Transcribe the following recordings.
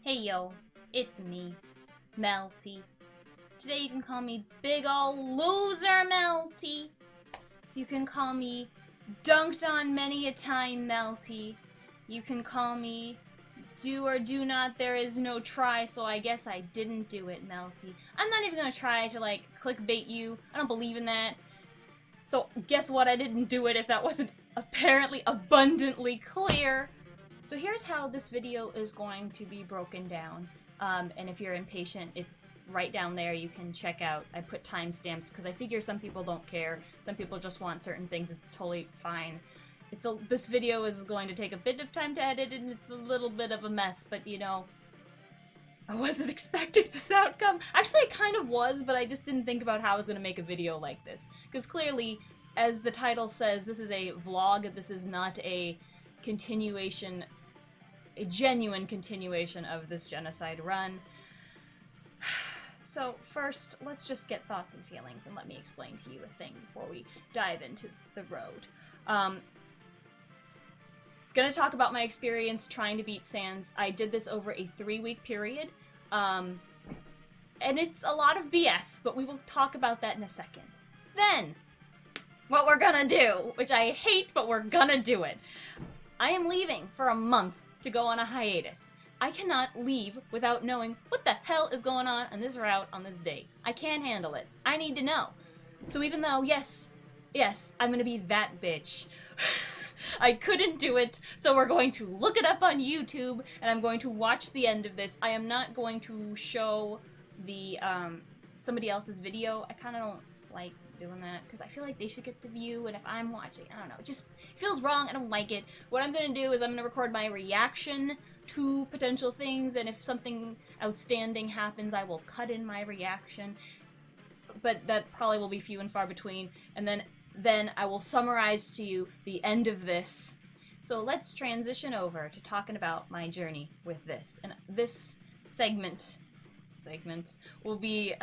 Hey yo, it's me, Melty. Today you can call me big ol' loser Melty. You can call me dunked on many a time Melty. You can call me do or do not, there is no try, so I guess I didn't do it, Melty. I'm not even gonna try to, clickbait you. I don't believe in that. So guess what? I didn't do it if that wasn't apparently abundantly clear. So here's how this video is going to be broken down. And if you're impatient, it's right down there. You can check out. I put timestamps because I figure some people don't care. Some people just want certain things. It's totally fine. This video is going to take a bit of time to edit, and it's a little bit of a mess, but you know, I wasn't expecting this outcome. Actually, I kind of was, but I just didn't think about how I was going to make a video like this. Because clearly, as the title says, this is a vlog. This is not a continuation, a genuine continuation of this Genocide Run. So first, let's just get thoughts and feelings, and let me explain to you a thing before we dive into the road. Gonna talk about my experience trying to beat Sans. I did this over a 3-week period, and it's a lot of BS, but we will talk about that in a second. Then, what we're gonna do, which I hate, but we're gonna do it. I am leaving for a month to go on a hiatus. I cannot leave without knowing what the hell is going on this route on this day. I can't handle it. I need to know. So even though, yes, I'm gonna be that bitch. I couldn't do it, so we're going to look it up on YouTube, and I'm going to watch the end of this. I am not going to show the, somebody else's video. I kind of don't like doing that, because I feel like they should get the view, and if I'm watching, I don't know, it just feels wrong. I don't like it. What I'm going to do is I'm going to record my reaction to potential things, and if something outstanding happens, I will cut in my reaction, but that probably will be few and far between, and then I will summarize to you the end of this. So let's transition over to talking about my journey with this. And this segment will be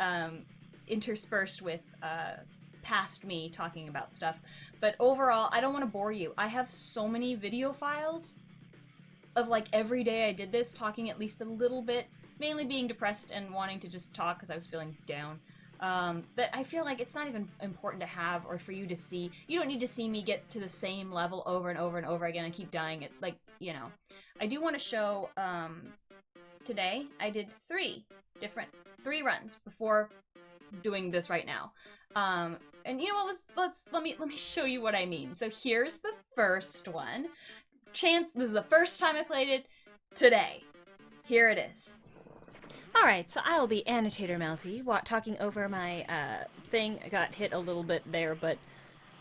interspersed with past me talking about stuff. But overall, I don't want to bore you. I have so many video files of every day I did this, talking at least a little bit, mainly being depressed and wanting to just talk because I was feeling down. That I feel like it's not even important to have or for you to see. You don't need to see me get to the same level over and over and over again and keep dying. It, I do want to show, today I did 3 runs before doing this right now. And you know what, let me show you what I mean. So here's the first one. This is the first time I played it today. Here it is. Alright, so I will be Annotator Melty, talking over my, thing. I got hit a little bit there, but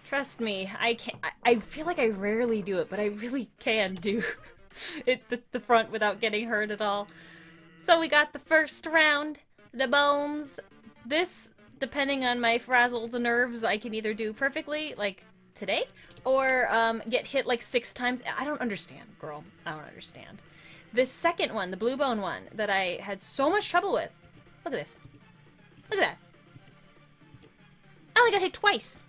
trust me, I feel like I rarely do it, but I really can do it the front without getting hurt at all. So we got the first round, the bones. This, depending on my frazzled nerves, I can either do perfectly, like today, or, get hit 6 times. I don't understand, girl. I don't understand. This second one, the blue bone one, that I had so much trouble with. Look at this. Look at that. I only got hit twice.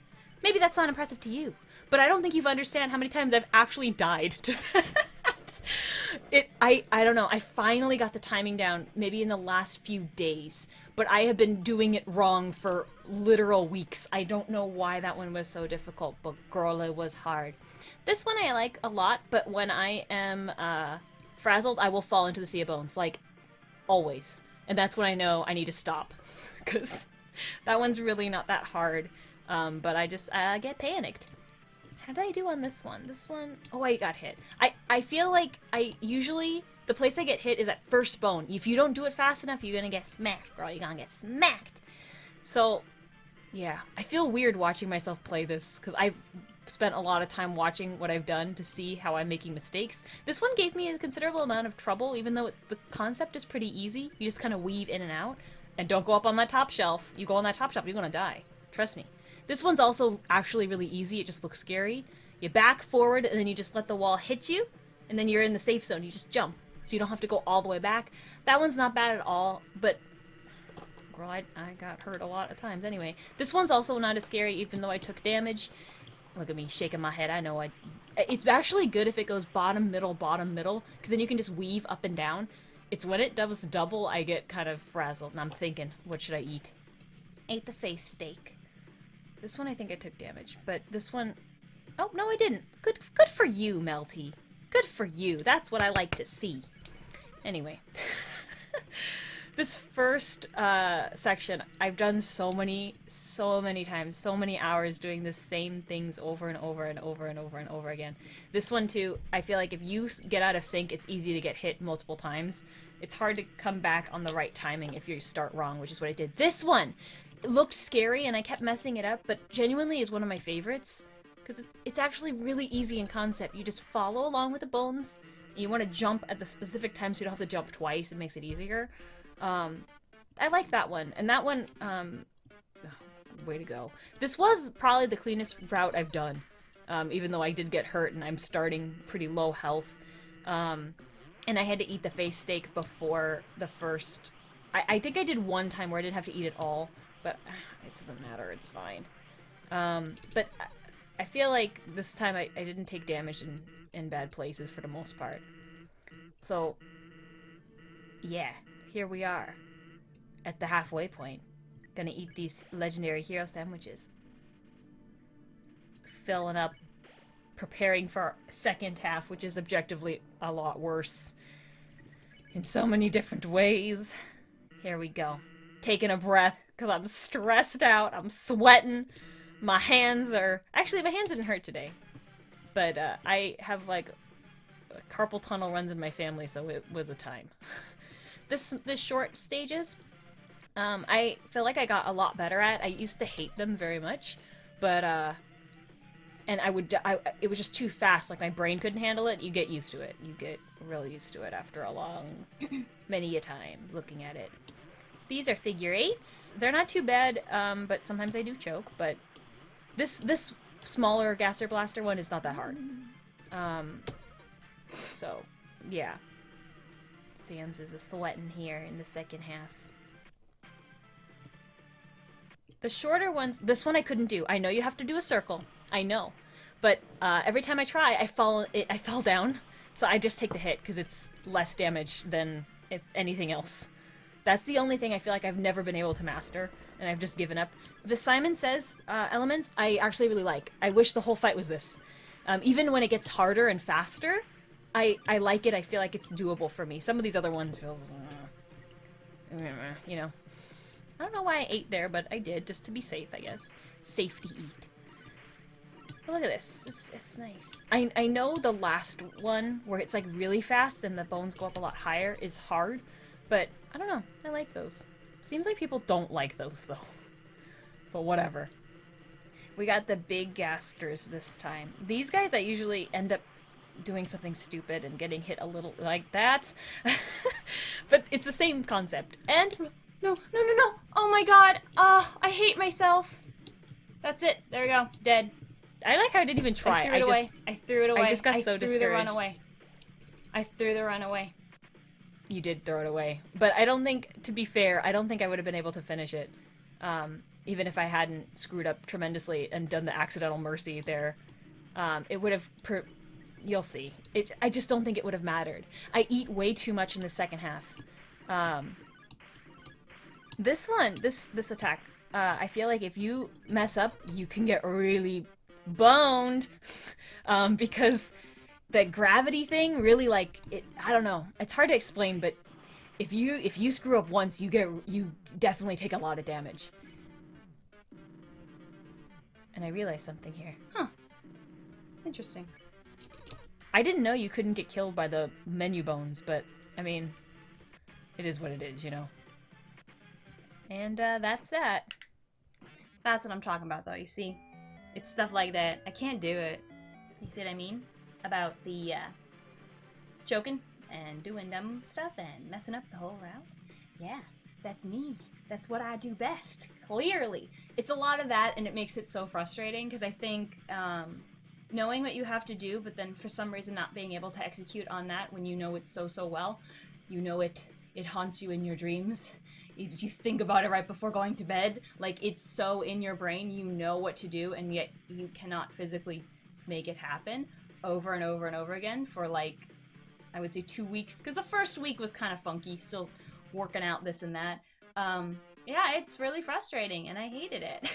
Maybe that's not impressive to you, but I don't think you understand how many times I've actually died to that. I don't know. I finally got the timing down maybe in the last few days, but I have been doing it wrong for literal weeks. I don't know why that one was so difficult, but girl, it was hard. This one I like a lot, but when I am, frazzled, I will fall into the sea of bones, always. And that's when I know I need to stop, because that one's really not that hard, but I get panicked. How did I do on this one? This one, oh, I got hit. I feel like usually, the place I get hit is at first bone. If you don't do it fast enough, you're gonna get smacked, girl. You're gonna get smacked. So, yeah, I feel weird watching myself play this, because I've spent a lot of time watching what I've done to see how I'm making mistakes. This one gave me a considerable amount of trouble, even though the concept is pretty easy. You just kind of weave in and out. And don't go up on that top shelf. You go on that top shelf, you're gonna die. Trust me. This one's also actually really easy. It just looks scary. You back forward, and then you just let the wall hit you, and then you're in the safe zone. You just jump, so you don't have to go all the way back. That one's not bad at all, but girl, I got hurt a lot of times anyway. This one's also not as scary, even though I took damage. Look at me shaking my head. I know it's actually good if it goes bottom, middle, because then you can just weave up and down. It's when it does double, I get kind of frazzled, and I'm thinking, what should I eat? Ate the face steak. This one I think I took damage, but this one... Oh, no I didn't. Good for you, Melty. Good for you. That's what I like to see. Anyway. This first section, I've done so many times, so many hours doing the same things over and over and over and over and over again. This one too, I feel like if you get out of sync, it's easy to get hit multiple times. It's hard to come back on the right timing if you start wrong, which is what I did. This one, it looked scary and I kept messing it up, but genuinely is one of my favorites because it's actually really easy in concept. You just follow along with the bones. And you want to jump at the specific time so you don't have to jump twice. It makes it easier. I like that one, and that one, way to go. This was probably the cleanest route I've done, even though I did get hurt and I'm starting pretty low health, and I had to eat the face steak before the first, I think I did one time where I didn't have to eat it all, but it doesn't matter, it's fine. But I feel like this time I didn't take damage in bad places for the most part. So, yeah. Here we are, at the halfway point. Gonna eat these legendary hero sandwiches. Filling up, preparing for our second half, which is objectively a lot worse. In so many different ways. Here we go. Taking a breath, because I'm stressed out, I'm sweating. My hands are... Actually, my hands didn't hurt today. But I have, like, carpal tunnel runs in my family, so it was a time. This short stages, I feel like I got a lot better at. I used to hate them very much, but and it was just too fast. Like my brain couldn't handle it. You get used to it. You get real used to it after a long, many a time looking at it. These are figure eights. They're not too bad, but sometimes I do choke. But this smaller Gasser Blaster one is not that hard. So yeah. Sans is a sweating here in the second half. The shorter ones, this one I couldn't do. I know you have to do a circle. I know. But every time I try, I fall down. So I just take the hit because it's less damage than if anything else. That's the only thing I feel like I've never been able to master, and I've just given up. The Simon Says elements, I actually really like. I wish the whole fight was this. Even when it gets harder and faster, I like it. I feel like it's doable for me. Some of these other ones feels, you know. I don't know why I ate there, but I did, just to be safe, I guess. Safe to eat. But look at this. It's nice. I know the last one, where it's like really fast and the bones go up a lot higher, is hard, but I don't know. I like those. Seems like people don't like those, though. But whatever. We got the big gasters this time. These guys, I usually end up doing something stupid and getting hit a little like that. But it's the same concept. And no. Oh my god. I hate myself. That's it. There we go. Dead. I like how I didn't even try. I threw it away. I just got so discouraged. I threw the run away. You did throw it away. But I don't think, to be fair, I don't think I would have been able to finish it. Even if I hadn't screwed up tremendously and done the accidental mercy there. It would have... You'll see. I just don't think it would have mattered. I eat way too much in the second half. This one, this attack, I feel like if you mess up, you can get really boned. Because the gravity thing really, like, I don't know. It's hard to explain, but if you screw up once, you definitely take a lot of damage. And I realized something here. Huh. Interesting. I didn't know you couldn't get killed by the menu bones, but, I mean, it is what it is, you know. And, that's that. That's what I'm talking about, though, you see? It's stuff like that. I can't do it. You see what I mean? About the, choking and doing dumb stuff and messing up the whole route. Yeah, that's me. That's what I do best. Clearly. It's a lot of that, and it makes it so frustrating, because I think, knowing what you have to do, but then for some reason not being able to execute on that when you know it so well, you know it haunts you in your dreams. You think about it right before going to bed. Like, it's so in your brain, you know what to do, and yet you cannot physically make it happen over and over and over again for, like, I would say 2 weeks, because the first week was kind of funky, still working out this and that. Yeah, it's really frustrating, and I hated it.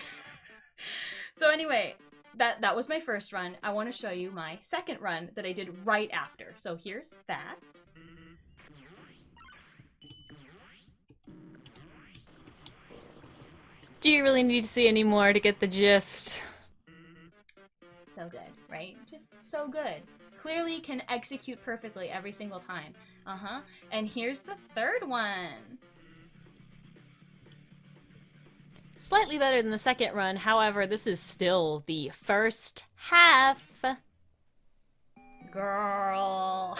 So anyway, that was my first run. I want to show you my second run that I did right after. So here's that. Do you really need to see any more to get the gist? So good, right? Just so good. Clearly can execute perfectly every single time. And here's the third one. Slightly better than the second run, however, this is still the first half. Girl.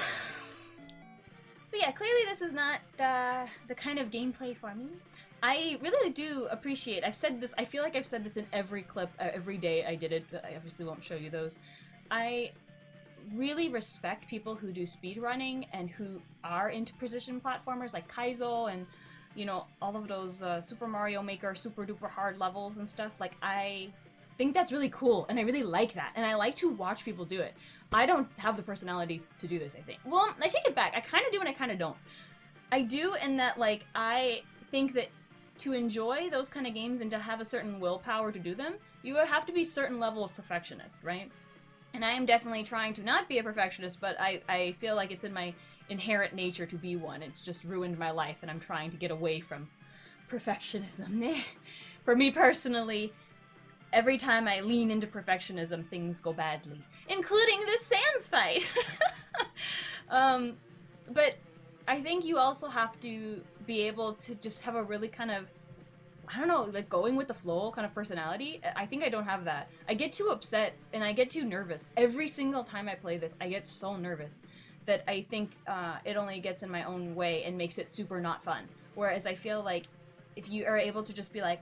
So yeah, clearly this is not the kind of gameplay for me. I really do appreciate, I've said this, I feel like I've said this in every clip, every day I did it, but I obviously won't show you those. I really respect people who do speedrunning and who are into precision platformers like Kaizo and, you know, all of those Super Mario Maker super duper hard levels and stuff. Like, I think that's really cool, and I really like that, and I like to watch people do it. I don't have the personality to do this, I think. Well, I take it back. I kind of do and I kind of don't. I do in that, like, I think that to enjoy those kind of games and to have a certain willpower to do them, you have to be a certain level of perfectionist, right? And I am definitely trying to not be a perfectionist, but I feel like it's in my inherent nature to be one. It's just ruined my life, and I'm trying to get away from perfectionism. For me personally, every time I lean into perfectionism, things go badly, including this Sans fight. But I think you also have to be able to just have a really kind of, I don't know, like going with the flow kind of personality. I think I don't have that. I get too upset and I get too nervous. Every single time I play this, I get so nervous that I think it only gets in my own way and makes it super not fun. Whereas I feel like if you are able to just be like,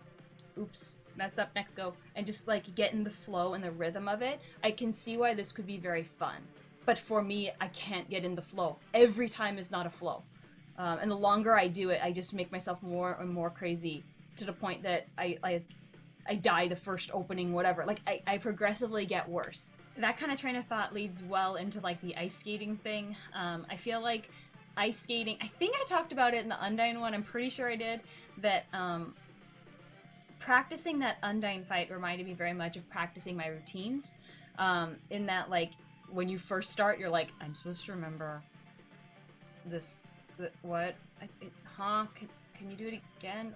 oops, mess up, next go, and just like get in the flow and the rhythm of it, I can see why this could be very fun. But for me, I can't get in the flow. Every time is not a flow. And the longer I do it, I just make myself more and more crazy to the point that I die the first opening, whatever. Like, I progressively get worse. That kind of train of thought leads well into, like, the ice skating thing. I feel like ice skating, I think I talked about it in the Undyne one, I'm pretty sure I did, that practicing that Undyne fight reminded me very much of practicing my routines. In that, like, when you first start, you're like, I'm supposed to remember this, what? Can you do it again?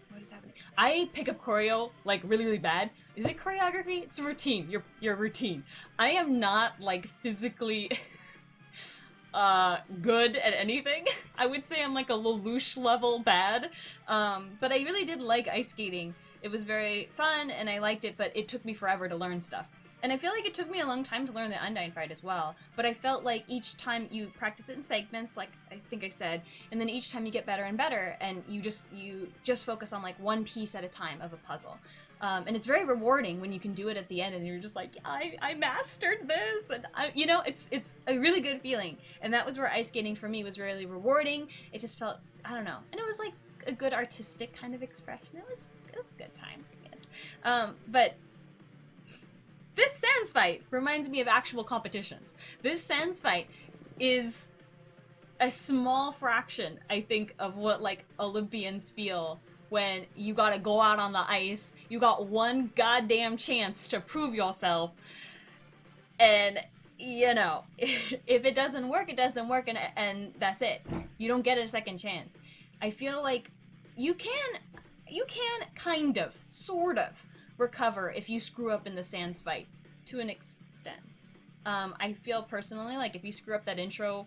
What is happening? I pick up choreo, like, really, really bad. Is it choreography? It's a routine. Your routine. I am not, like, physically good at anything. I would say I'm, like, a Lelouch level bad. But I really did like ice skating. It was very fun, and I liked it, but it took me forever to learn stuff. And I feel like it took me a long time to learn the Undyne fight as well, but I felt like each time you practice it in segments, like I think I said, and then each time you get better and better, and you just focus on like one piece at a time of a puzzle. And it's very rewarding when you can do it at the end, and you're just like, I mastered this, and you know, it's a really good feeling. And that was where ice skating for me was really rewarding. It just felt, I don't know, and it was like a good artistic kind of expression. It was a good time, yes. But this Sans fight reminds me of actual competitions. This Sans fight is a small fraction, I think, of what, like, Olympians feel when you gotta go out on the ice, you got one goddamn chance to prove yourself, and, you know, if it doesn't work, it doesn't work, and that's it. You don't get a second chance. I feel like you can kind of, sort of, recover if you screw up in the Sans fight, to an extent. I feel personally like if you screw up that intro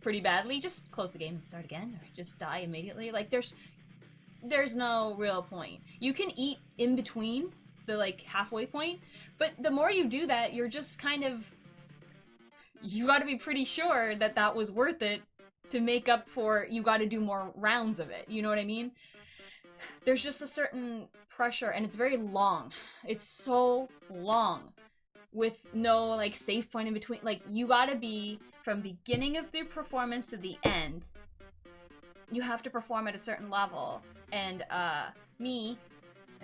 pretty badly, just close the game and start again, or just die immediately. Like, there's no real point. You can eat in between the, like, halfway point, but the more you do that, you're just kind of, you gotta be pretty sure that that was worth it to make up for, you gotta do more rounds of it, you know what I mean? There's just a certain pressure, and it's very long. It's so long, with no, like, safe point in between. Like, you gotta be, from beginning of the performance to the end, you have to perform at a certain level. And, me,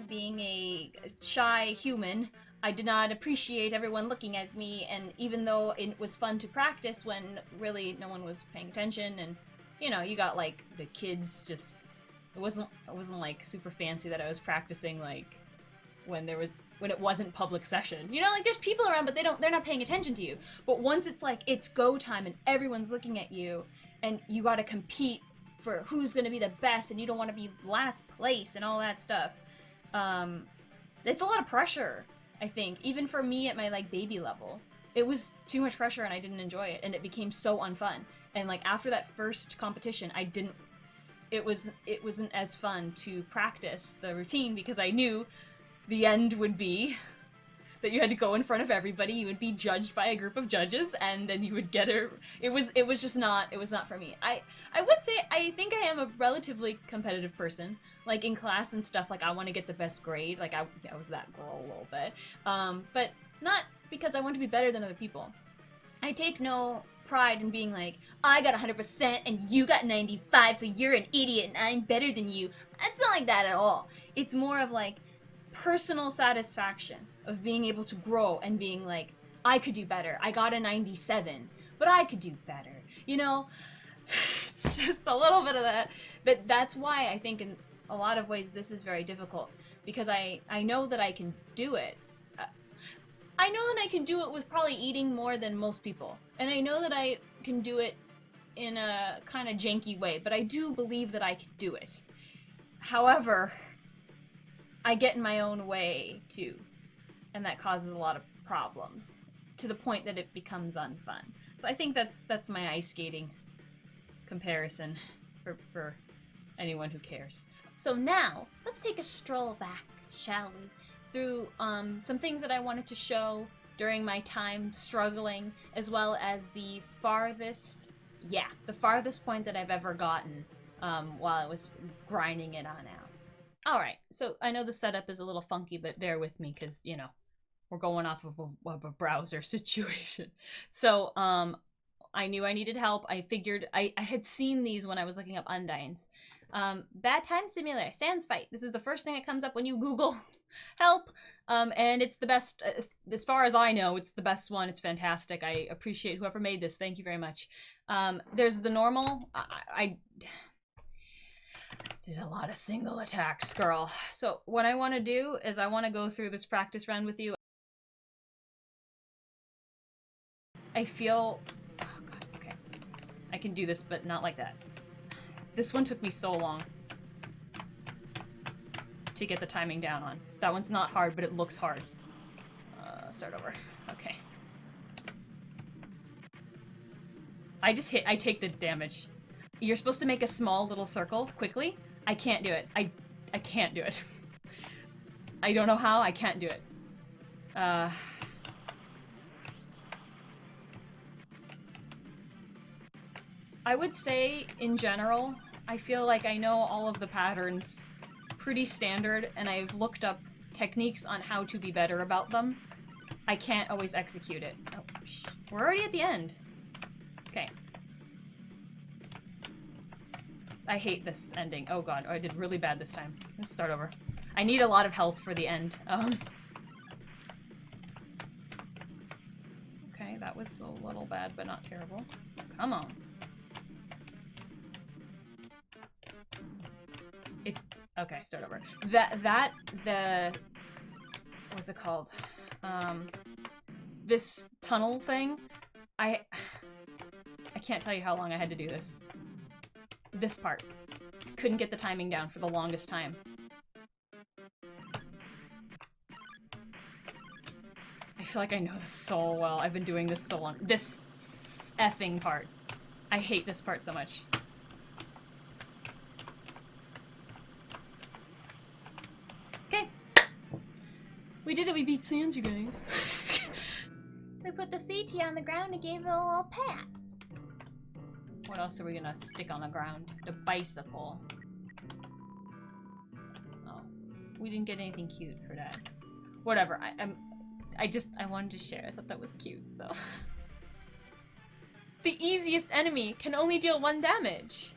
being a shy human, I did not appreciate everyone looking at me, and even though it was fun to practice when really no one was paying attention, and you know, you got like the kids just, it wasn't like super fancy that I was practicing like when it wasn't public session. You know, like there's people around, but they're not paying attention to you. But once it's like it's go time and everyone's looking at you, and you got to compete for who's gonna be the best, and you don't want to be last place and all that stuff. It's a lot of pressure. I think, even for me at my, like, baby level. It was too much pressure and I didn't enjoy it, and it became so unfun. And, like, after that first competition, it wasn't as fun to practice the routine because I knew the end would be that you had to go in front of everybody, you would be judged by a group of judges, and then you would get it was not for me. I would say I think I am a relatively competitive person. Like in class and stuff, like I want to get the best grade, like I was that girl a little bit. But not because I want to be better than other people. I take no pride in being like, I got 100% and you got 95, so you're an idiot and I'm better than you. It's not like that at all. It's more of like personal satisfaction of being able to grow and being like, I could do better. I got a 97, but I could do better. You know, it's just a little bit of that. But that's why I think in a lot of ways this is very difficult, because I know that I can do it. I know that I can do it with probably eating more than most people. And I know that I can do it in a kind of janky way, but I do believe that I can do it. However, I get in my own way too, and that causes a lot of problems to the point that it becomes unfun. So I think that's my ice skating comparison for anyone who cares. So now, let's take a stroll back, shall we, through some things that I wanted to show during my time struggling, as well as the farthest point that I've ever gotten while I was grinding it on out. Alright, so I know the setup is a little funky, but bear with me, because, you know, we're going off of a browser situation. So, I knew I needed help. I figured, I had seen these when I was looking up Undines. Bad Time Simulator, Sans Fight. This is the first thing that comes up when you Google help, and it's the best, as far as I know, it's the best one. It's fantastic. I appreciate whoever made this. Thank you very much. There's the normal. I did a lot of single attacks, girl. So what I want to do is I want to go through this practice run with you. I feel, oh god, okay. I can do this, but not like that. This one took me so long to get the timing down on. That one's not hard, but it looks hard. Start over. Okay. I take the damage. You're supposed to make a small little circle quickly. I can't do it. I can't do it. I don't know how, I can't do it. I would say, in general, I feel like I know all of the patterns pretty standard, and I've looked up techniques on how to be better about them. I can't always execute it. Oh, we're already at the end. Okay. I hate this ending. Oh god, I did really bad this time. Let's start over. I need a lot of health for the end. Okay, that was a little bad, but not terrible. Come on. Okay, start over. What's it called? This tunnel thing, I can't tell you how long I had to do this. This part. Couldn't get the timing down for the longest time. I feel like I know this so well. I've been doing this so long. This effing part. I hate this part so much. Okay. We did it, we beat Sans, you guys. We put the CT on the ground and gave it a little pat. What else are we gonna stick on the ground? The bicycle. Oh. We didn't get anything cute for that. Whatever, I wanted to share. I thought that was cute, so. The easiest enemy can only deal 1 damage.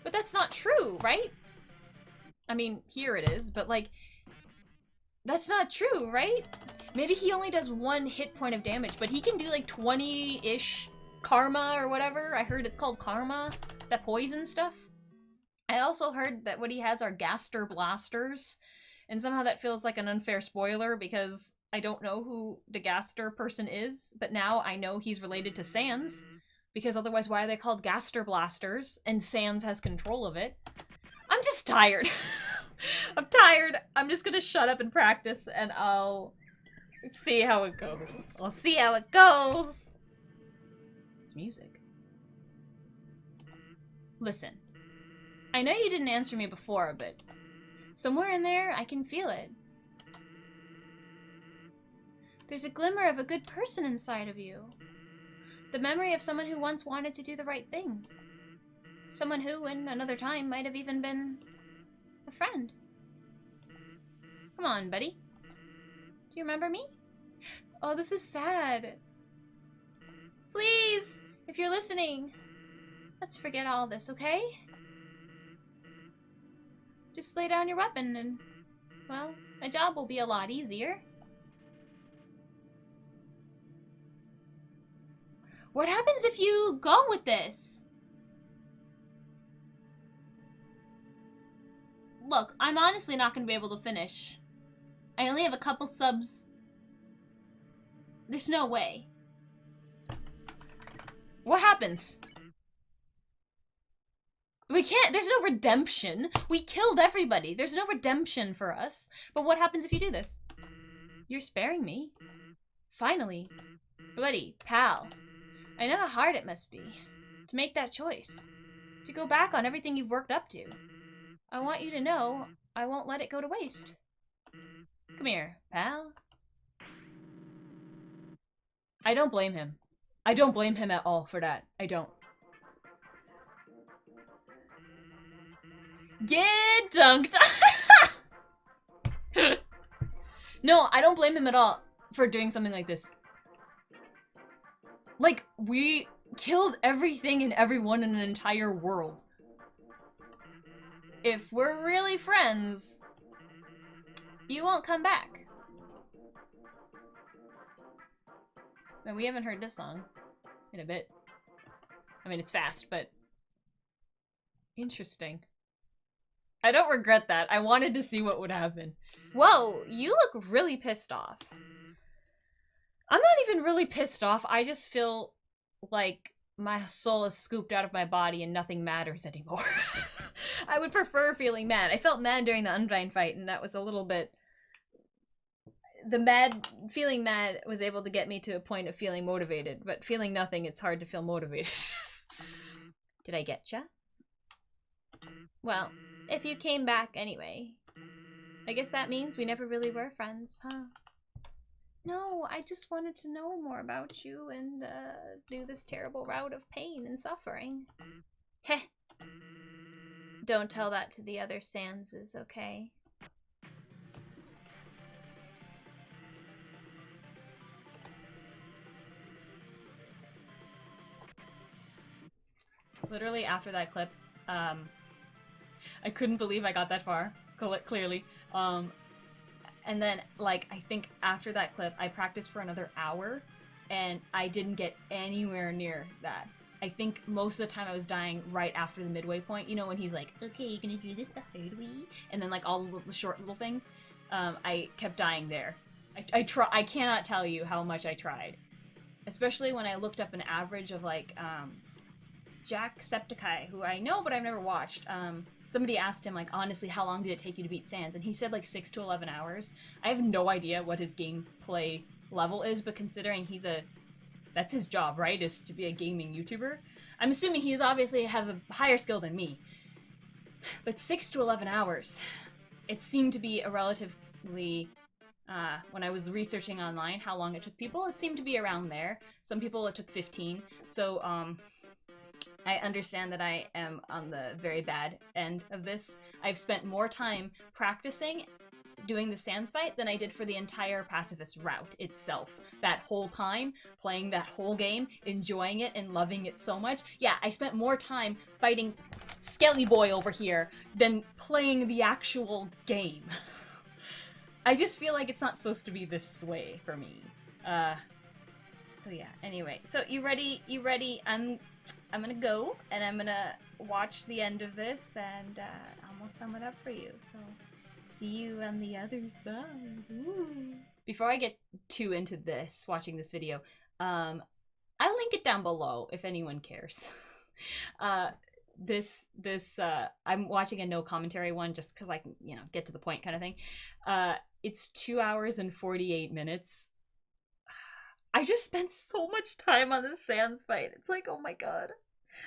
But that's not true, right? I mean, here it is, but like, that's not true, right? Maybe he only does 1 hit point of damage, but he can do like 20-ish karma or whatever. I heard it's called karma, that poison stuff. I also heard that what he has are gaster blasters, and somehow that feels like an unfair spoiler because I don't know who the gaster person is, but now I know he's related to Sans, because otherwise why are they called gaster blasters and Sans has control of it? I'm just tired. I'm tired. I'm just gonna shut up and practice and I'll see how it goes. I'll see how it goes. It's music. Listen. I know you didn't answer me before, but somewhere in there, I can feel it. There's a glimmer of a good person inside of you. The memory of someone who once wanted to do the right thing. Someone who, in another time, might have even been a friend. Come on, buddy. Do you remember me? Oh, this is sad. Please, if you're listening, let's forget all this, okay? Just lay down your weapon and, well, my job will be a lot easier. What happens if you go with this? Look, I'm honestly not going to be able to finish. I only have a couple subs. There's no way. What happens? We can't, there's no redemption. We killed everybody. There's no redemption for us. But what happens if you do this? You're sparing me. Finally. Buddy, pal. I know how hard it must be to make that choice. To go back on everything you've worked up to. I want you to know I won't let it go to waste. Come here, pal. I don't blame him. I don't blame him at all for that. I don't. Get dunked! No, I don't blame him at all for doing something like this. Like, we killed everything and everyone in an entire world. If we're really friends, you won't come back. And we haven't heard this song in a bit. I mean, it's fast, but interesting. I don't regret that. I wanted to see what would happen. Whoa, you look really pissed off. I'm not even really pissed off. I just feel like my soul is scooped out of my body and nothing matters anymore. I would prefer feeling mad. I felt mad during the Undyne fight, and that was a little bit... Feeling mad was able to get me to a point of feeling motivated, but feeling nothing, it's hard to feel motivated. Did I get ya? Well, if you came back anyway, I guess that means we never really were friends, huh? No, I just wanted to know more about you and, do this terrible route of pain and suffering. Heh. Don't tell that to the other Sanses, okay? Literally after that clip, I couldn't believe I got that far, clearly. And then, like, I think after that clip, I practiced for another hour, and I didn't get anywhere near that. I think most of the time I was dying right after the midway point. You know, when he's like, okay, you're gonna do this the hard way? And then, like, all the short little things. I kept dying there. I cannot tell you how much I tried. Especially when I looked up an average of, like, Jacksepticeye, who I know but I've never watched. Somebody asked him, like, honestly, how long did it take you to beat Sans? And he said, like, 6 to 11 hours. I have no idea what his gameplay level is, but considering that's his job, right? Is to be a gaming YouTuber. I'm assuming he's obviously have a higher skill than me. But 6 to 11 hours. It seemed to be a relatively... when I was researching online how long it took people, it seemed to be around there. Some people it took 15. So, I understand that I am on the very bad end of this. I've spent more time practicing doing the Sans fight than I did for the entire pacifist route itself. That whole time, playing that whole game, enjoying it and loving it so much. Yeah, I spent more time fighting Skelly Boy over here than playing the actual game. I just feel like it's not supposed to be this way for me. So yeah, anyway. So you ready? You ready? I'm gonna go, and I'm gonna watch the end of this, and I'm gonna sum it up for you. So see you on the other side. Ooh. Before I get too into this, watching this video, I'll link it down below if anyone cares. I'm watching a no commentary one just because I can, get to the point kind of thing. It's 2 hours and 48 minutes. I just spent so much time on this Sans fight. It's like, oh my god.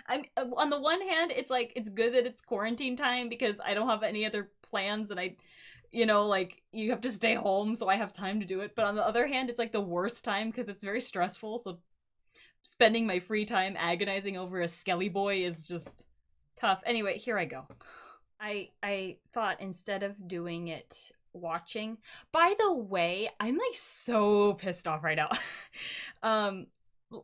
I'm on the one hand, it's like it's good that it's quarantine time because I don't have any other plans, and you have to stay home, so I have time to do it. But on the other hand, it's like the worst time because it's very stressful. So spending my free time agonizing over a Skelly Boy is just tough. Anyway, here I go. I thought instead of doing it watching. By the way, I'm like so pissed off right now.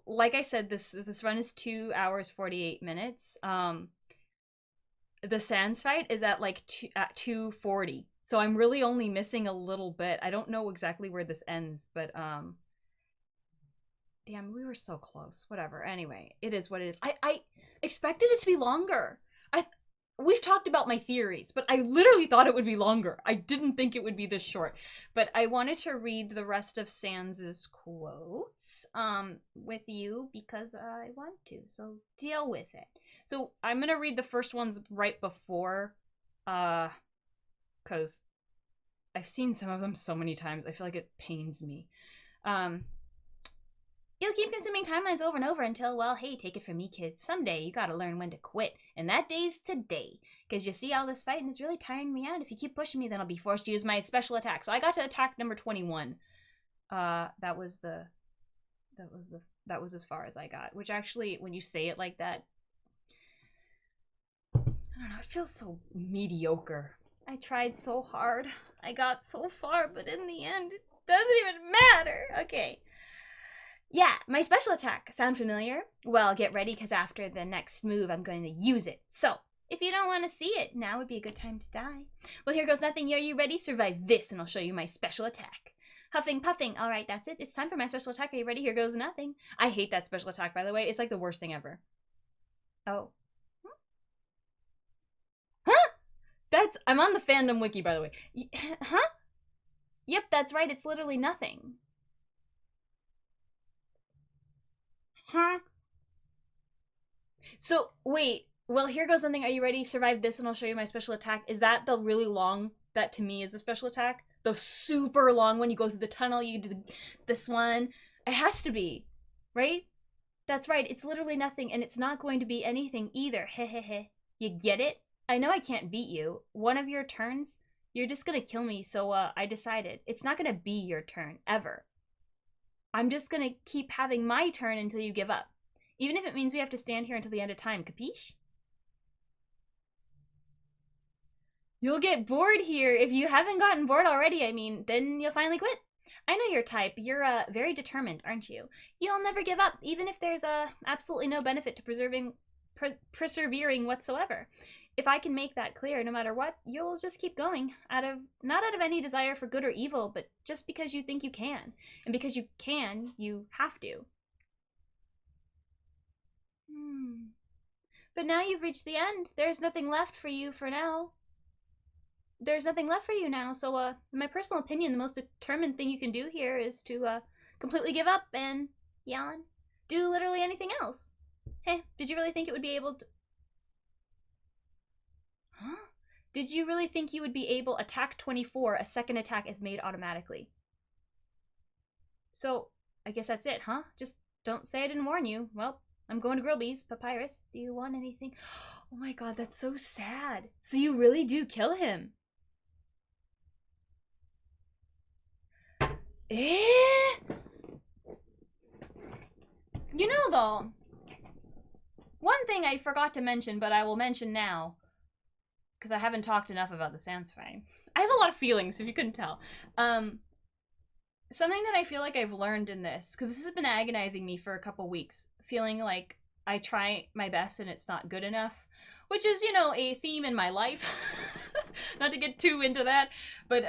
Like I said, this run is 2 hours 48 minutes. The Sans fight is at like 2:40, so I'm really only missing a little bit. I don't know exactly where this ends, but damn, we were so close. Whatever. Anyway, it is what it is. I expected it to be longer. We've talked about my theories, but I literally thought it would be longer. I didn't think it would be this short. But I wanted to read the rest of Sans's quotes with you because I want to. So deal with it. So I'm going to read the first ones right before, because I've seen some of them so many times. I feel like it pains me. You'll keep consuming timelines over and over until, well, hey, take it from me, kids. Someday you gotta learn when to quit. And that day's today. Because you see all this fighting is really tiring me out. If you keep pushing me, then I'll be forced to use my special attack. So I got to attack number 21. That was as far as I got. Which actually, when you say it like that, I don't know, it feels so mediocre. I tried so hard. I got so far, but in the end, it doesn't even matter. Okay. Yeah, my special attack. Sound familiar? Well, get ready, because after the next move, I'm going to use it. So, if you don't want to see it, now would be a good time to die. Well, here goes nothing. Are you ready? Survive this, and I'll show you my special attack. Huffing, puffing. All right, that's it. It's time for my special attack. Are you ready? Here goes nothing. I hate that special attack, by the way. It's like the worst thing ever. Oh. Huh? I'm on the fandom wiki, by the way. Huh? Yep, that's right. It's literally nothing. Huh? So, wait. Well, here goes something. Are you ready? Survive this and I'll show you my special attack. Is that the really long, that to me is the special attack? The super long one, you go through the tunnel, you do this one. It has to be, right? That's right. It's literally nothing, and it's not going to be anything either. Hehehe. You get it? I know I can't beat you. One of your turns, you're just gonna kill me, so I decided. It's not gonna be your turn, ever. I'm just gonna keep having my turn until you give up. Even if it means we have to stand here until the end of time, capiche? You'll get bored here. If you haven't gotten bored already, I mean, then you'll finally quit. I know your type. You're very determined, aren't you? You'll never give up, even if there's absolutely no benefit to persevering whatsoever. If I can make that clear, no matter what, you'll just keep going, not out of any desire for good or evil, but just because you think you can. And because you can, you have to. But now you've reached the end. There's nothing left for you for now. There's nothing left for you now, so in my personal opinion, the most determined thing you can do here is to completely give up and yawn. Do literally anything else. Hey, did you really think it would be able to... Huh? Did you really think you would be able... Attack 24, a second attack is made automatically. So, I guess that's it, huh? Just don't say I didn't warn you. Well, I'm going to Grillby's. Papyrus, do you want anything? Oh my god, that's so sad. So you really do kill him. Eh? You know, though, one thing I forgot to mention, but I will mention now, because I haven't talked enough about the Sans fight. I have a lot of feelings, if you couldn't tell. Something that I feel like I've learned in this, because this has been agonizing me for a couple weeks, feeling like I try my best and it's not good enough, which is, you know, a theme in my life. Not to get too into that, but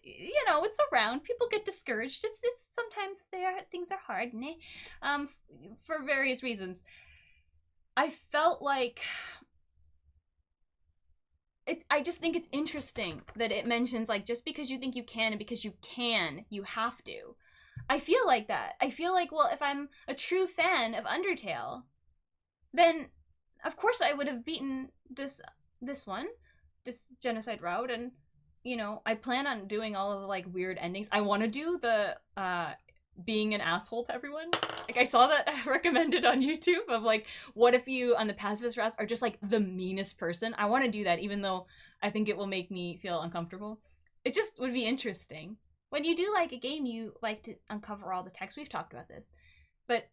you know, it's around. People get discouraged. It's sometimes things are hard, né? For various reasons. I felt like I just think it's interesting that it mentions, like, just because you think you can and because you can, you have to. I feel like that. I feel like, well, if I'm a true fan of Undertale, then of course I would have beaten this Genocide Run, and you know, I plan on doing all of the like weird endings. I want to do the being an asshole to everyone. Like, I saw that recommended on YouTube of like, what if you on the pacifist route are just like the meanest person? I want to do that, even though I think it will make me feel uncomfortable. It just would be interesting. When you do like a game, you like to uncover all the text. We've talked about this, but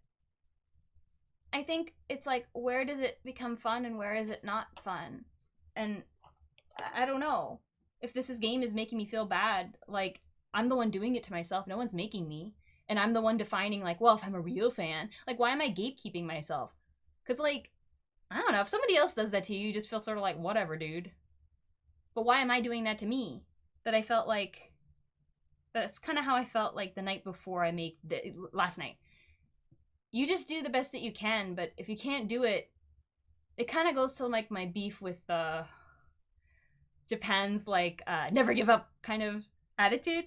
I think it's like, where does it become fun and where is it not fun? And I don't know if game is making me feel bad. Like, I'm the one doing it to myself. No one's making me. And I'm the one defining, like, well, if I'm a real fan, like, why am I gatekeeping myself? Because, like, I don't know. If somebody else does that to you, you just feel sort of like, whatever, dude. But why am I doing that to me? That I felt like... That's kind of how I felt, like, the night before I made... last night. You just do the best that you can, but if you can't do it, it kind of goes to, like, my beef with, Japan's, like, never give up kind of attitude.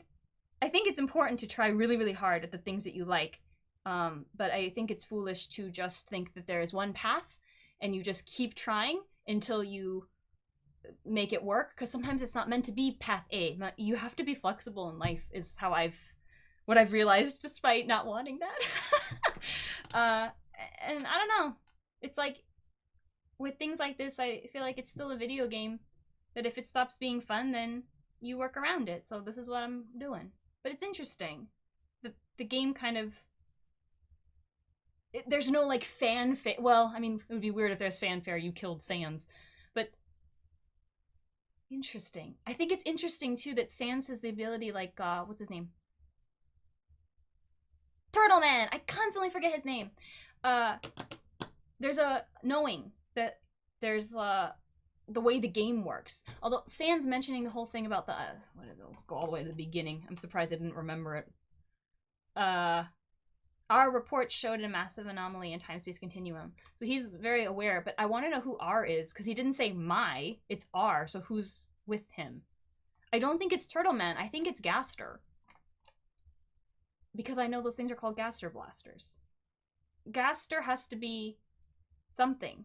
I think it's important to try really, really hard at the things that you like. But I think it's foolish to just think that there is one path and you just keep trying until you make it work. Because sometimes it's not meant to be path A. You have to be flexible in life is what I've realized, despite not wanting that. And I don't know. It's like, with things like this, I feel like it's still a video game. That if it stops being fun, then you work around it. So this is what I'm doing. But it's interesting. The game kind of... there's no, like, fanfare. Well, I mean, it would be weird if there's fanfare, you killed Sans. But... interesting. I think it's interesting, too, that Sans has the ability, like, what's his name? Turtle Man! I constantly forget his name. There's a knowing that there's, the way the game works. Although, Sans mentioning the whole thing about the... what is it? Let's go all the way to the beginning. I'm surprised I didn't remember it. Our report showed a massive anomaly in time-space continuum. So he's very aware, but I want to know who R is, because he didn't say my, it's R, so who's with him? I don't think it's Turtle Man, I think it's Gaster. Because I know those things are called Gaster Blasters. Gaster has to be something.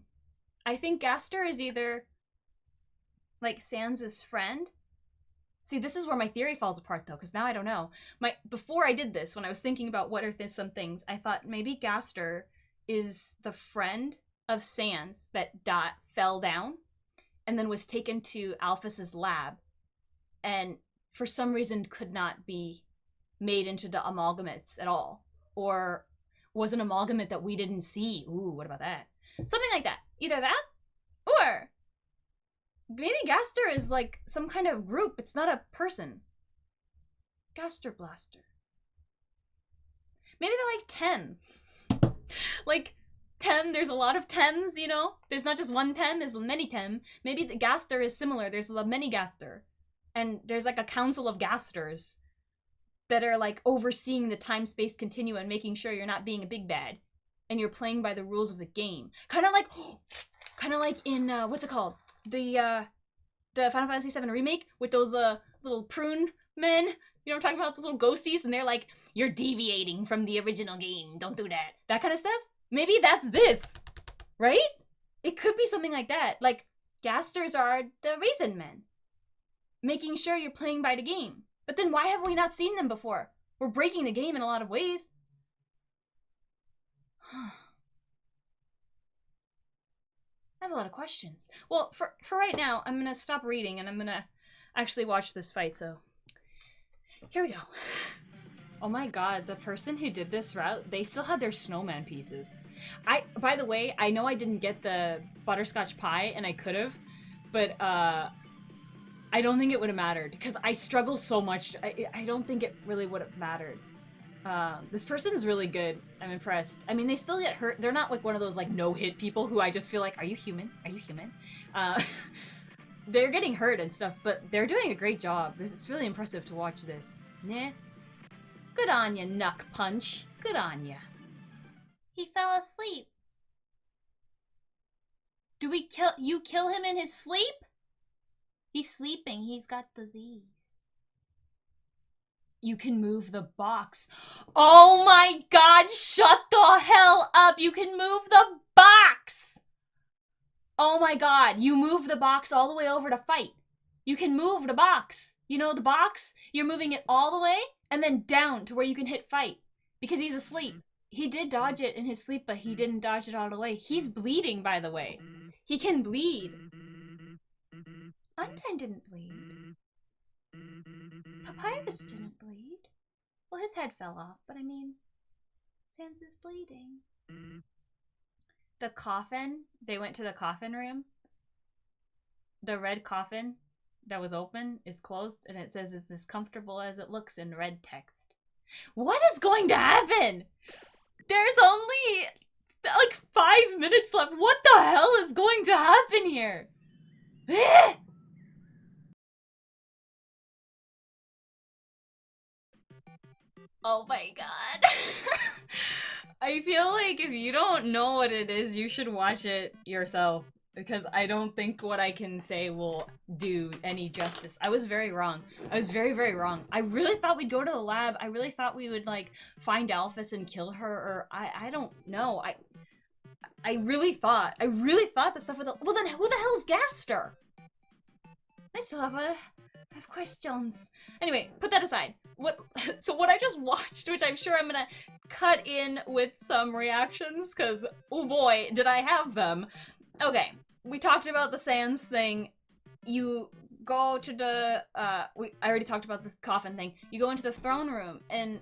I think Gaster is either... like, Sans' friend? See, this is where my theory falls apart, though, because now I don't know. Before I did this, when I was thinking about what are some things, I thought maybe Gaster is the friend of Sans that fell down and then was taken to Alphys's lab and for some reason could not be made into the amalgamates at all. Or was an amalgamate that we didn't see. Ooh, what about that? Something like that. Either that, or... maybe Gaster is like some kind of group. It's not a person. Gaster Blaster. Maybe they're like Tem. Like, Tem, there's a lot of Tems, you know? There's not just one Tem, there's many Tem. Maybe the Gaster is similar. There's many Gaster. And there's like a council of Gasters that are like overseeing the time-space continuum and making sure you're not being a big bad. And you're playing by the rules of the game. Kind of like in, what's it called? The Final Fantasy VII Remake with those little prune men, you know what I'm talking about? Those little ghosties, and they're like, you're deviating from the original game, don't do that. That kind of stuff? Maybe that's this, right? It could be something like that. Like, Gasters are the Raisin Men, making sure you're playing by the game. But then why have we not seen them before? We're breaking the game in a lot of ways. I have a lot of questions. Well, for right now, I'm gonna stop reading and I'm gonna actually watch this fight, so... here we go. Oh my god, the person who did this route, they still had their snowman pieces. By the way, I know I didn't get the butterscotch pie, and I could've, but, I don't think it would've mattered, because I struggle so much, I don't think it really would've mattered. This person's really good. I'm impressed. I mean, they still get hurt. They're not like one of those like no-hit people who I just feel like, are you human? Are you human? They're getting hurt and stuff, but they're doing a great job. It's really impressive to watch this. Nah. Good on ya, Knuck Punch. Good on ya. He fell asleep. Do we kill him in his sleep? He's sleeping. He's got disease. You can move the box. Oh my god, shut the hell up! You can move the box! Oh my god, you move the box all the way over to fight. You can move the box. You know the box? You're moving it all the way and then down to where you can hit fight. Because he's asleep. He did dodge it in his sleep, but he didn't dodge it all the way. He's bleeding, by the way. He can bleed. Untitled didn't bleed. Papyrus didn't bleed. Well, his head fell off, but I mean, Sans is bleeding. The coffin, they went to the coffin room. The red coffin that was open is closed, and it says it's as comfortable as it looks in red text. What is going to happen? There's only like 5 minutes left. What the hell is going to happen here? Oh my god. I feel like if you don't know what it is, you should watch it yourself. Because I don't think what I can say will do any justice. I was very wrong. I was very, very wrong. I really thought we'd go to the lab. I really thought we would, like, find Alphys and kill her, or I don't know. I really thought the stuff with the— well then, who the hell's Gaster? I still have questions. Anyway, put that aside. So what I just watched, which I'm sure I'm gonna cut in with some reactions, because, oh boy, did I have them. Okay, we talked about the Sans thing. You go to the, I already talked about the coffin thing. You go into the throne room, and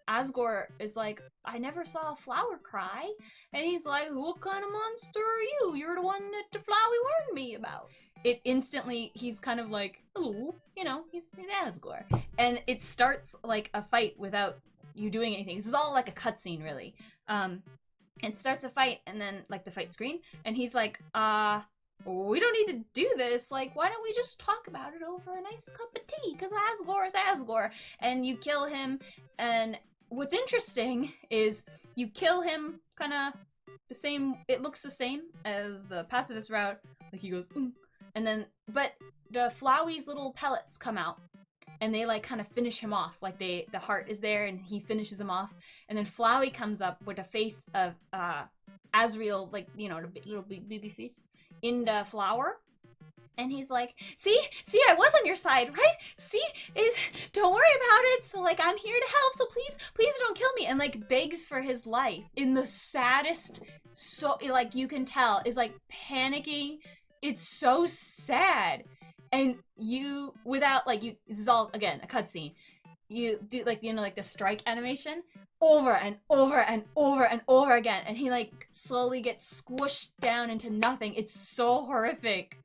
Asgore is like, I never saw a flower cry. And he's like, what kind of monster are you? You're the one that the Flowey warned me about. It instantly, he's kind of like, hello, you know, he's Asgore. And it starts like a fight without you doing anything. This is all like a cutscene, really. It starts a fight, and then, like, the fight screen, and he's like, we don't need to do this, like, why don't we just talk about it over a nice cup of tea, because Asgore is Asgore, and you kill him, and what's interesting is you kill him kinda the same, it looks the same as the pacifist route, like, he goes, and then, but the Flowey's little pellets come out, and they, like, kind of finish him off. Like, the heart is there, and he finishes him off. And then Flowey comes up with a face of, Azrael, like, you know, the little baby face, in the flower. And he's like, see, I was on your side, right? See, don't worry about it. So, like, I'm here to help, so please don't kill me. And, like, begs for his life in the saddest, so, like, you can tell, is, like, panicking. It's so sad. And you, without, like, this is all, again, a cutscene. You do, like, you know, like, the strike animation over and over and over and over again. And he, like, slowly gets squished down into nothing. It's so horrific.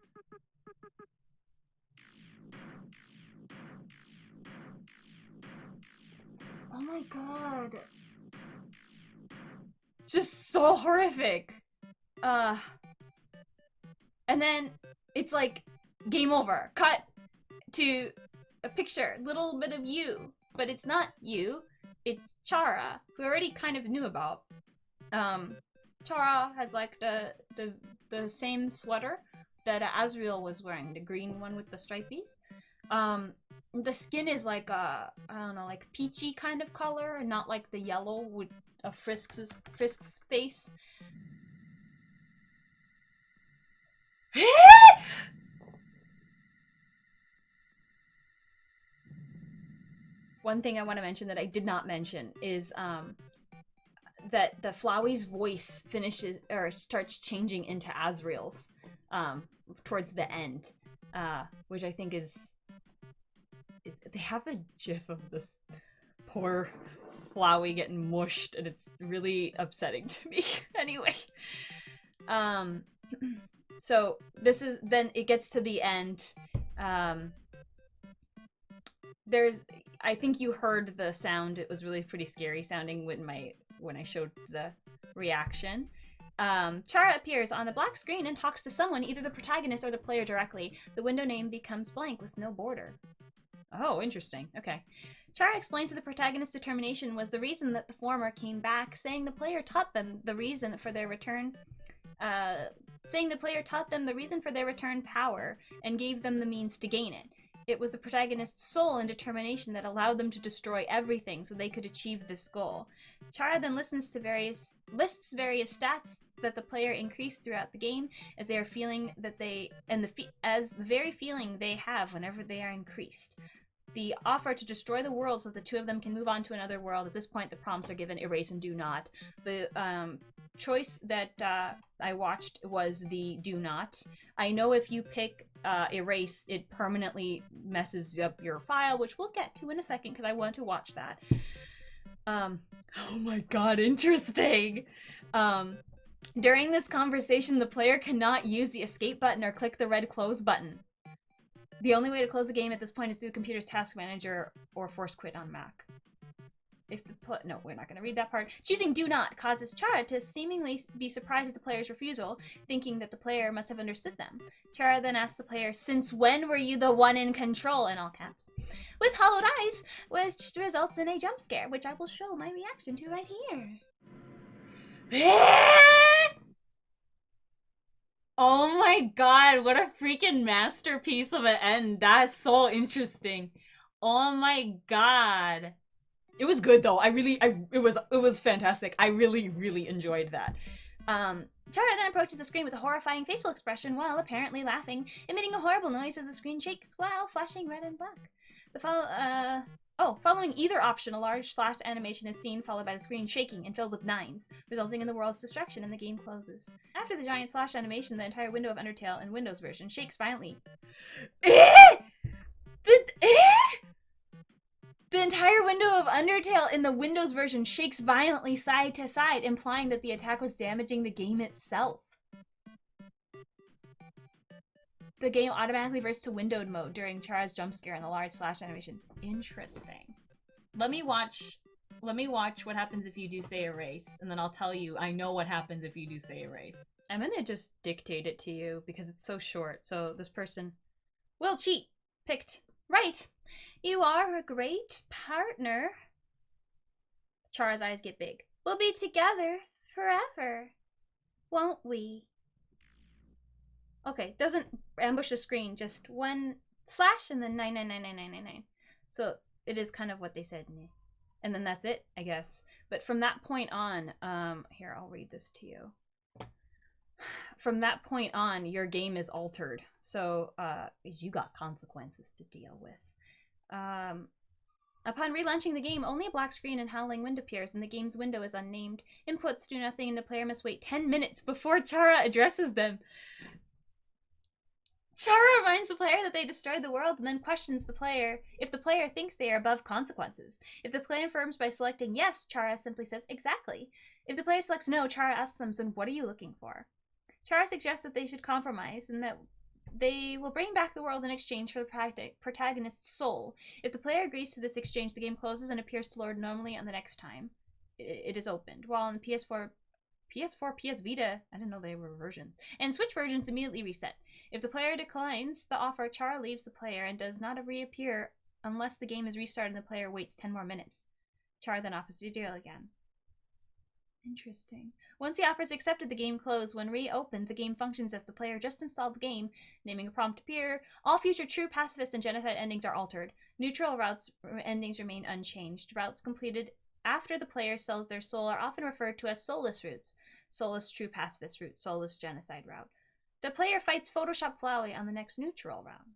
Oh my god. It's just so horrific. And then it's like, game over. Cut to a picture, little bit of you, but it's not you. It's Chara, who I already kind of knew about. Chara has like the same sweater that Azrael was wearing, the green one with the stripies. The skin is like a, I don't know, like peachy kind of color, and not like the yellow with a Frisk's face. One thing I want to mention that I did not mention is that the Flowey's voice finishes or starts changing into Azrael's towards the end, which I think is they have a gif of this poor Flowey getting mushed, and it's really upsetting to me. Anyway, so this is, then it gets to the end. I think you heard the sound. It was really pretty scary sounding when I showed the reaction. Chara appears on the black screen and talks to someone, either the protagonist or the player directly. The window name becomes blank with no border. Oh, interesting. Okay. Chara explains that the protagonist's determination was the reason that the former came back, saying the player taught them the reason for their return power and gave them the means to gain it. It was the protagonist's soul and determination that allowed them to destroy everything so they could achieve this goal. Chara then lists various stats that the player increased throughout the game as they are feeling that as the very feeling they have whenever they are increased. The offer to destroy the world so the two of them can move on to another world. At this point, the prompts are given: erase and do not. The choice that I watched was the do not. I know if you pick erase, it permanently messes up your file, which we'll get to in a second because I want to watch that. Oh my god, interesting. During this conversation, the player cannot use the escape button or click the red close button. The only way to close the game at this point is through the computer's task manager or force quit on Mac. No, we're not going to read that part. Choosing do not causes Chara to seemingly be surprised at the player's refusal, thinking that the player must have understood them. Chara then asks the player, "Since when were you the one in control?" in all caps, with hollowed eyes, which results in a jump scare, which I will show my reaction to right here. Oh my god, what a freaking masterpiece of an end. That's so interesting. Oh my god. It was good though. It was fantastic. I really enjoyed that. Chara then approaches the screen with a horrifying facial expression while apparently laughing, emitting a horrible noise as the screen shakes while flashing red and black. Following either option, a large slash animation is seen, followed by the screen shaking and filled with nines, resulting in the world's destruction, and the game closes. After the giant slash animation, the entire window of Undertale in Windows version shakes violently. The entire window of Undertale in the Windows version shakes violently side to side, implying that the attack was damaging the game itself. The game automatically reverts to windowed mode during Chara's jump scare and the large slash animation. Interesting. Let me watch what happens if you do say erase, and then I'll tell you I know what happens if you do say erase. I'm gonna just dictate it to you because it's so short. So this person will cheat. Picked. Right. You are a great partner. Chara's eyes get big. We'll be together forever, won't we? Okay, doesn't ambush the screen, just one slash and then 9999999. So it is kind of what they said. And then that's it, I guess. But from that point on, here, I'll read this to you. From that point on, your game is altered. So you got consequences to deal with. Upon relaunching the game, only a black screen and howling wind appears, and the game's window is unnamed. Inputs do nothing, and the player must wait 10 minutes before Chara addresses them. Chara reminds the player that they destroyed the world and then questions the player if the player thinks they are above consequences. If the player affirms by selecting yes, Chara simply says exactly. If the player selects no, Chara asks them, "So what are you looking for?" Chara suggests that they should compromise and that they will bring back the world in exchange for the protagonist's soul. If the player agrees to this exchange, the game closes and appears to load normally on the next time it is opened. While on the PS4, PS Vita, I didn't know they were versions, and Switch versions immediately reset. If the player declines the offer, Chara leaves the player and does not reappear unless the game is restarted and the player waits 10 more minutes. Chara then offers to deal again. Interesting. Once the offer is accepted, the game closes. When reopened, the game functions as if the player just installed the game, naming a prompt appear. All future true pacifist and genocide endings are altered. Neutral routes endings remain unchanged. Routes completed after the player sells their soul are often referred to as soulless routes. Soulless true pacifist route, soulless genocide route. The player fights Photoshop Flowey on the next neutral round.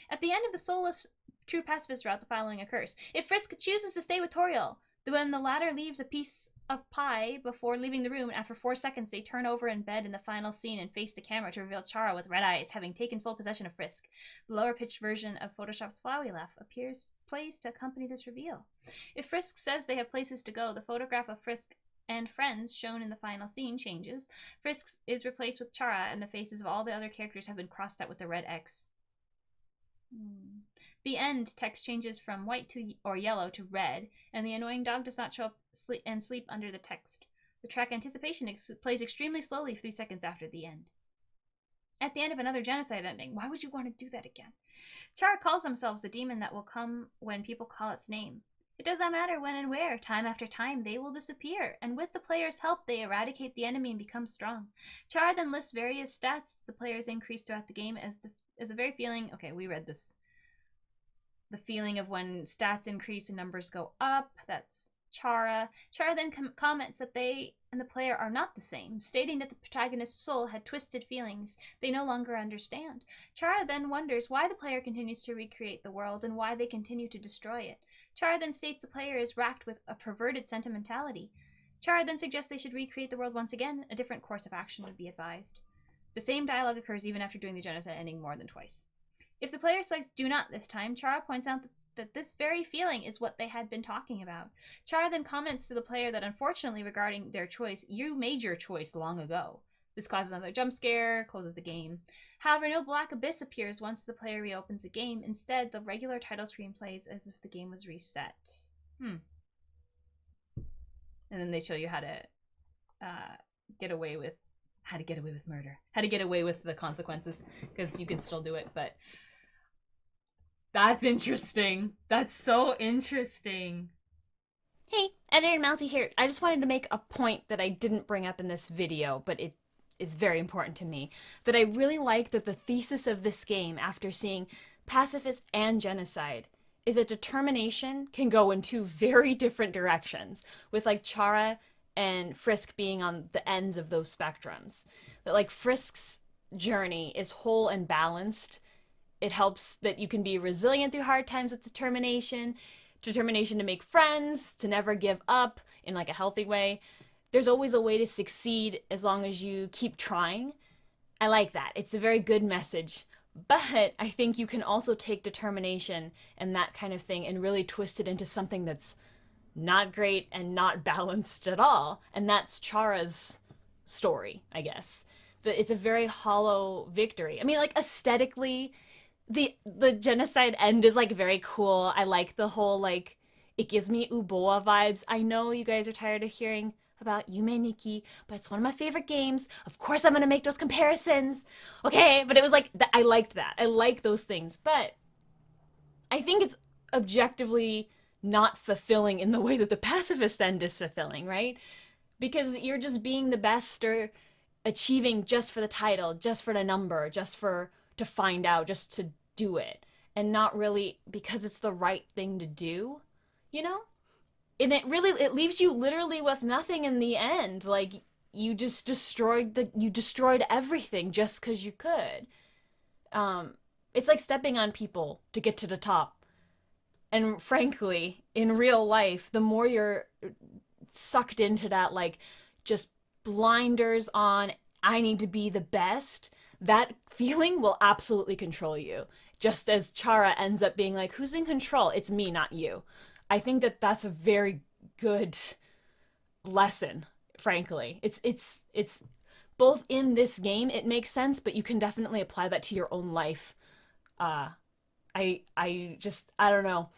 At the end of the soulless true pacifist route, the following occurs. If Frisk chooses to stay with Toriel, when the latter leaves a piece of pie before leaving the room, after 4 seconds they turn over in bed in the final scene and face the camera to reveal Chara with red eyes, having taken full possession of Frisk. The lower-pitched version of Photoshop's Flowey laugh plays to accompany this reveal. If Frisk says they have places to go, the photograph of Frisk and friends shown in the final scene changes. Frisk is replaced with Chara, and the faces of all the other characters have been crossed out with the red X. The end text changes from white to or yellow to red, and the annoying dog does not show up and sleep under the text. The track Anticipation plays extremely slowly 3 seconds after the end. At the end of another genocide ending, why would you want to do that again? Chara calls themselves the demon that will come when people call its name. It does not matter when and where, time after time, they will disappear, and with the player's help, they eradicate the enemy and become strong. Chara then lists various stats that the players increase throughout the game as the very feeling... Okay, we read this. The feeling of when stats increase and numbers go up, that's Chara. Chara then comments that they and the player are not the same, stating that the protagonist's soul had twisted feelings they no longer understand. Chara then wonders why the player continues to recreate the world and why they continue to destroy it. Chara then states the player is racked with a perverted sentimentality. Chara then suggests they should recreate the world once again. A different course of action would be advised. The same dialogue occurs even after doing the genocide ending more than twice. If the player selects do not this time, Chara points out that this very feeling is what they had been talking about. Chara then comments to the player that unfortunately regarding their choice, you made your choice long ago. This causes another jump scare, closes the game. However, no black abyss appears once the player reopens the game. Instead, the regular title screen plays as if the game was reset. And then they show you how to get away with murder. How to get away with the consequences, because you can still do it, but that's interesting. That's so interesting. Hey, Editor Mouthy here. I just wanted to make a point that I didn't bring up in this video, but it is very important to me. That I really like that the thesis of this game, after seeing pacifist and genocide, is that determination can go in two very different directions, with like Chara and Frisk being on the ends of those spectrums. That like Frisk's journey is whole and balanced. It helps that you can be resilient through hard times with determination to make friends, to never give up in like a healthy way. There's always a way to succeed as long as you keep trying. I like that. It's a very good message. But I think you can also take determination and that kind of thing and really twist it into something that's not great and not balanced at all. And that's Chara's story, I guess. It's a very hollow victory. I mean, like, aesthetically, the genocide end is, like, very cool. I like the whole, like, it gives me Uboa vibes. I know you guys are tired of hearing about Yume Nikki, but it's one of my favorite games. Of course I'm gonna make those comparisons. Okay, but it was like, I liked that. I like those things. But I think it's objectively not fulfilling in the way that the pacifist end is fulfilling, right? Because you're just being the best or achieving just for the title, just for the number, just to find out, just to do it. And not really because it's the right thing to do, you know? And it leaves you literally with nothing in the end. Like, you just destroyed everything just because you could. It's like stepping on people to get to the top. And frankly, in real life, the more you're sucked into that, like, just blinders on, I need to be the best, that feeling will absolutely control you. Just as Chara ends up being like, who's in control? It's me, not you. I think that that's a very good lesson, frankly. It's both in this game, it makes sense, but you can definitely apply that to your own life. I don't know.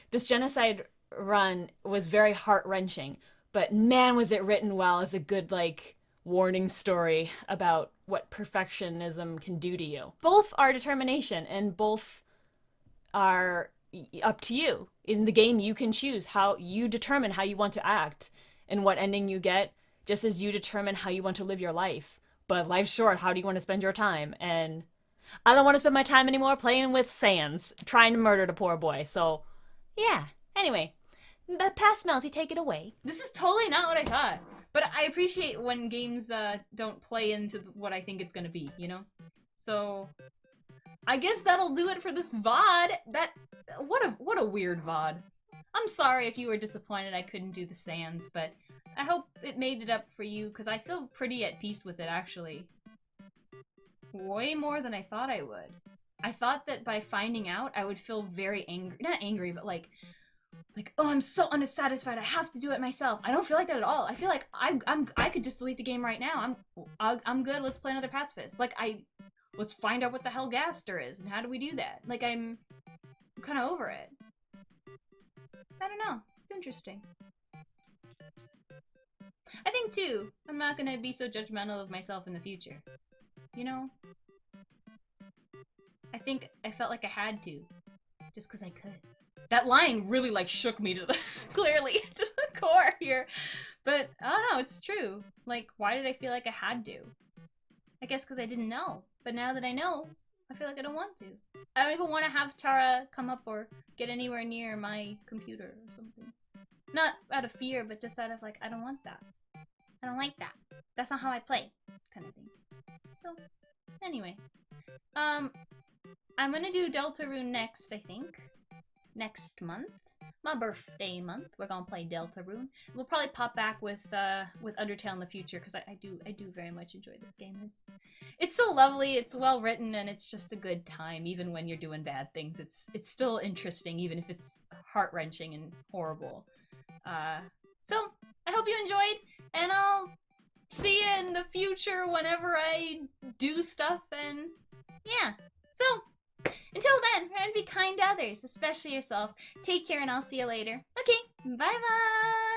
This Genocide Run was very heart-wrenching, but man, was it written well as a good, like, warning story about what perfectionism can do to you. Both are determination, and both are up to you. In the game, you can choose how you determine how you want to act and what ending you get, just as you determine how you want to live your life. But life's short. How do you want to spend your time? And I don't want to spend my time anymore playing with Sans, trying to murder the poor boy. So, yeah. Anyway, past Melty, take it away. This is totally not what I thought. But I appreciate when games don't play into what I think it's gonna be, you know? So, I guess that'll do it for this VOD. What a weird VOD. I'm sorry if you were disappointed I couldn't do the Sans, but I hope it made it up for you, because I feel pretty at peace with it, actually. Way more than I thought I would. I thought that by finding out, I would feel very angry. Not angry, but like, oh, I'm so unsatisfied, I have to do it myself. I don't feel like that at all. I feel like I could just delete the game right now. I'm good, let's play another pacifist. Like, let's find out what the hell Gaster is and how do we do that. Like, I'm kind of over it. I don't know. It's interesting. I think, too, I'm not gonna be so judgmental of myself in the future. You know? I think I felt like I had to. Just because I could. That line really, like, shook me to the... clearly, to the core here. But, I don't know, it's true. Like, why did I feel like I had to? I guess because I didn't know. But now that I know, I feel like I don't want to. I don't even want to have Tara come up or get anywhere near my computer or something. Not out of fear, but just out of, like, I don't want that. I don't like that. That's not how I play, kind of thing. So, anyway. I'm gonna do Deltarune next, I think. Next month. My birthday month. We're gonna play Deltarune. We'll probably pop back with Undertale in the future, because I do very much enjoy this game. It's so lovely, it's well written, and it's just a good time, even when you're doing bad things. It's still interesting, even if it's heart-wrenching and horrible. So, I hope you enjoyed, and I'll see you in the future whenever I do stuff, and yeah. So, until then, remember to be kind to others, especially yourself. Take care, and I'll see you later. Okay, bye-bye!